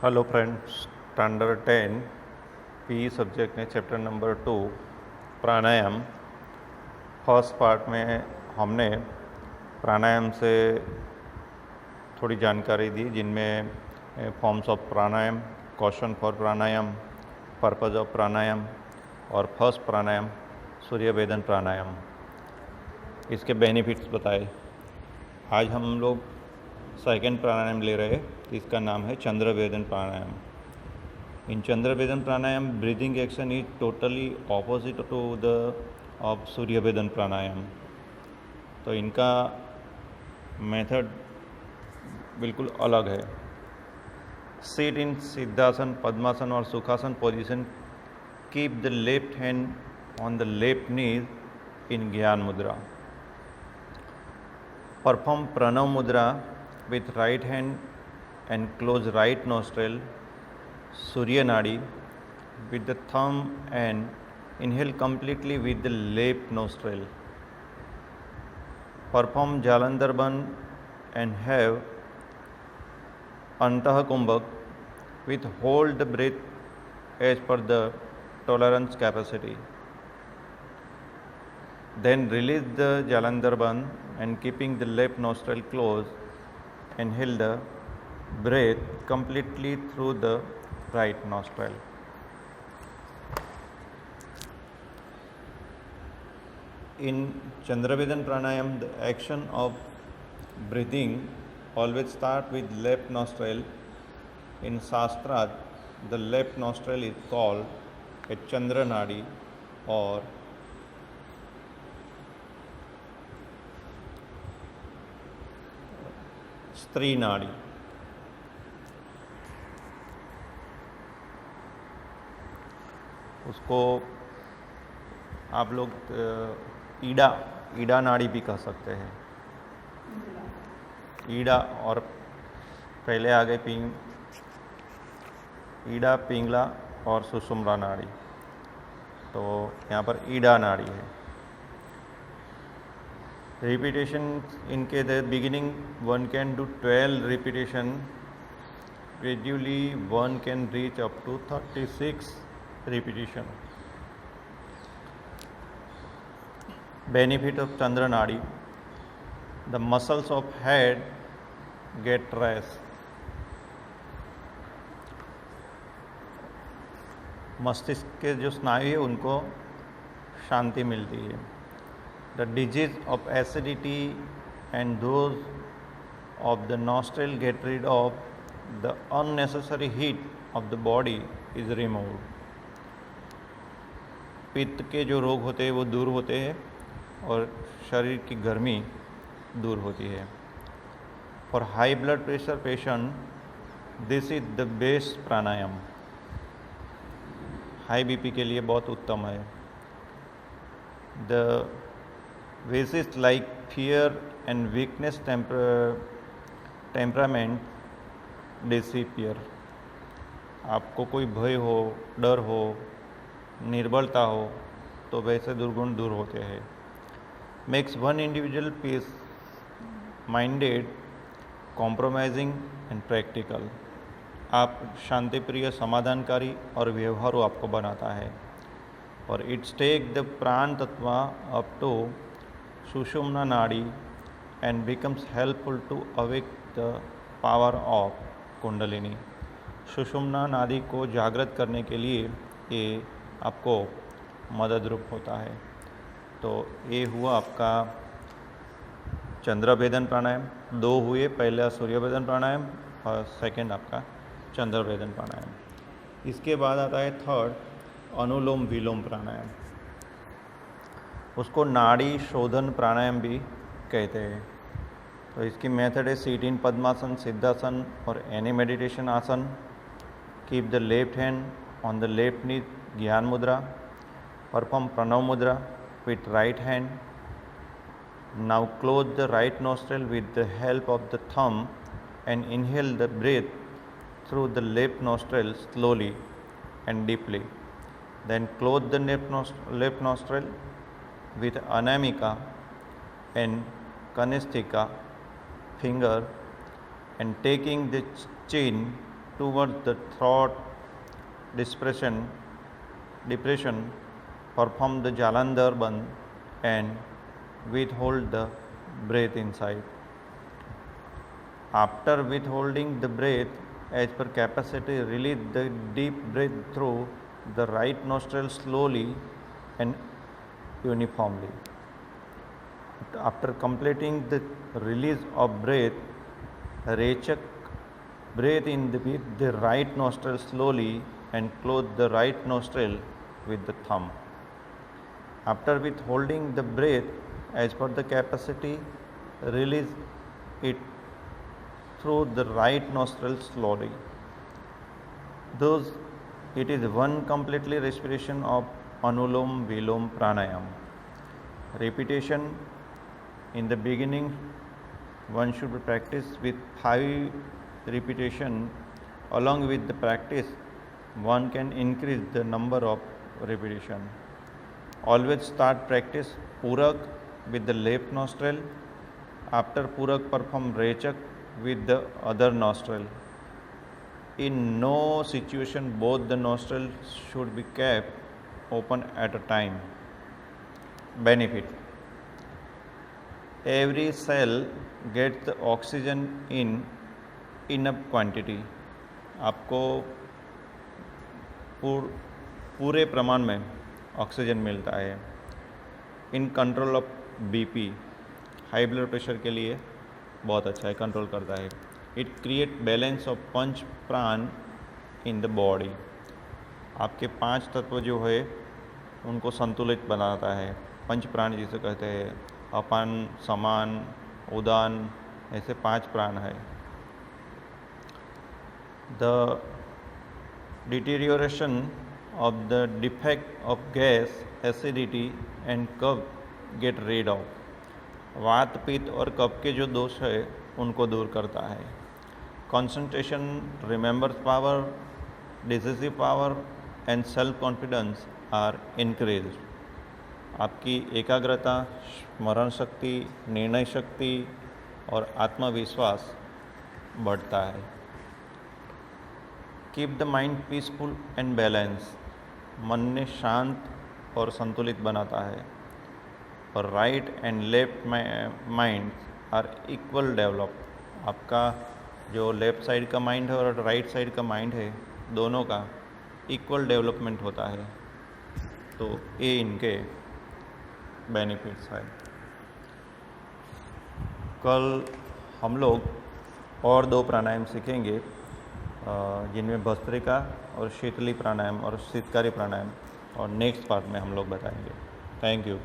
Hello friends, standard 10 P subject में chapter number 2 pranayama. First part में हमने प्राणायाम से थोड़ी जानकारी दी, जिनमें forms of pranayama, question for pranayama, purpose of pranayama और फर्स्ट प्राणायाम सूर्यभेदन प्राणायाम, इसके बेनिफिट्स बताए। आज हम लोग सेकेंड प्राणायाम ले रहे हैं, इसका नाम है Chandrabhedan pranayama. In Chandrabhedan pranayama breathing action is totally opposite to the of Suryabhedan pranayama. तो इनका मेथड बिल्कुल अलग है। सिट इन सिद्धासन, पद्मासन और Sukhasana position. Keep the left hand on the left knees in Gyan मुद्रा। परफॉर्म प्रणव मुद्रा with right hand and close right nostril, Surya Nadi, with the thumb and inhale completely with the left nostril. Perform Jalandhar Bandh and have Antah Kumbhak with hold the breath as per the tolerance capacity. Then release the Jalandhar Bandh and keeping the left nostril closed, inhale the breath completely through the right nostril. In Chandravedan pranayam, the action of breathing always start with left nostril. In Shastra, the left nostril is called a Chandra Nadi or स्त्री नाड़ी। उसको आप लोग ईड़ा नाड़ी भी कह सकते हैं। ईड़ा और पहले आगे ईड़ा, पिंगला और सुषुम्ना नाड़ी। तो यहाँ पर ईड़ा नाड़ी है। Repetition in the beginning, one can do 12 repetition. Gradually, one can reach up to 36 repetition. Benefit of Chandra Nadi: the muscles of head get rest. मस्तिष्क के जो स्नायु है उनको शांति मिलती है। The disease of acidity and those of the nostril get rid of. The unnecessary heat of the body is removed. पित्त के जो रोग होते हैं वो दूर होते हैं और शरीर की गर्मी दूर होती है। For high blood pressure patient, this is the best pranayama. High BP के लिए बहुत उत्तम है। The Vices like fear and weakness temperament disappear. आपको कोई भय हो, डर हो, निर्बलता हो तो वैसे दुर्गुण दूर होते हैं। Makes one individual peace minded, compromising and practical. आप शांतिप्रिय, समाधानकारी और व्यवहारू आपको बनाता है। और it's take the prana tattva up to Sushumna Nadi and becomes helpful to awake the power of kundalini. सुषुम्ना नाड़ी को जागृत करने के लिए ये आपको मदद रूप होता है। तो ये हुआ आपका चंद्रभेदन प्राणायाम। 2 हुए, पहला सूर्यभेदन प्राणायाम और सेकंड आपका चंद्रभेदन प्राणायाम। इसके बाद आता है थर्ड, अनुलोम विलोम प्राणायाम। उसको नाड़ी शोधन प्राणायाम भी कहते हैं। तो इसकी मेथड है सीट इन पद्मासन, सिद्धासन और any meditation asana. Keep the left hand on the left knee, gyan मुद्रा। Perform pranava mudra with right hand. Now close the right nostril with the help of the thumb and inhale the breath through the left nostril slowly and deeply. Then close the left nostril with anamika and kanistika finger and taking the chin towards the throat depression, perform the Jalandhar Bandh and withhold the breath inside. After withholding the breath, as per capacity, release the deep breath through the right nostril slowly and uniformly. After completing the release of breath, Rechak breathe in with the right nostril slowly and close the right nostril with the thumb. After withholding the breath as per the capacity, release it through the right nostril slowly. Thus, it is one completely respiration of Anulom Vilom Pranayam. Repetition in the beginning, one should practice with 5 repetition. Along with the practice, one can increase the number of repetition. Always start practice Purak with the left nostril. After Purak, perform Rechak with the other nostril. In no situation both the nostrils should be kept open at a time. Benefit: every cell gets the oxygen in enough quantity. आपको पूरे प्रमाण में oxygen मिलता है. In control of BP, high blood pressure के लिए बहुत अच्छा है, कंट्रोल करता है. इट क्रिएट बैलेंस ऑफ पंच प्राण इन द बॉडी. आपके 5 तत्व जो है उनको संतुलित बनाता है. पंच प्राण जिसे कहते हैं, अपान, समान, उदान, ऐसे 5 प्राण है. The deterioration of the defect of gas, acidity and cough get rid of. वात, पित्त और कफ के जो दोष है उनको दूर करता है. Concentration, remembrance power, decisive power and self confidence are increased. आपकी एकाग्रता, स्मरण शक्ति, निर्णय शक्ति और आत्मविश्वास बढ़ता है. Keep the mind peaceful and balance. मन ने शांत और संतुलित बनाता है. और right and left mind are equal develop. आपका जो लेफ्ट साइड का माइंड है और राइट साइड का माइंड है, दोनों का इक्वल डेवलपमेंट होता है. तो ये इनके बेनिफिट्स है. कल हम लोग और 2 प्राणायाम सीखेंगे, जिनमें भस्त्रिका और शीतली प्राणायाम और शीतकारी प्राणायाम, और नेक्स्ट पार्ट में हम लोग बताएंगे. Thank you.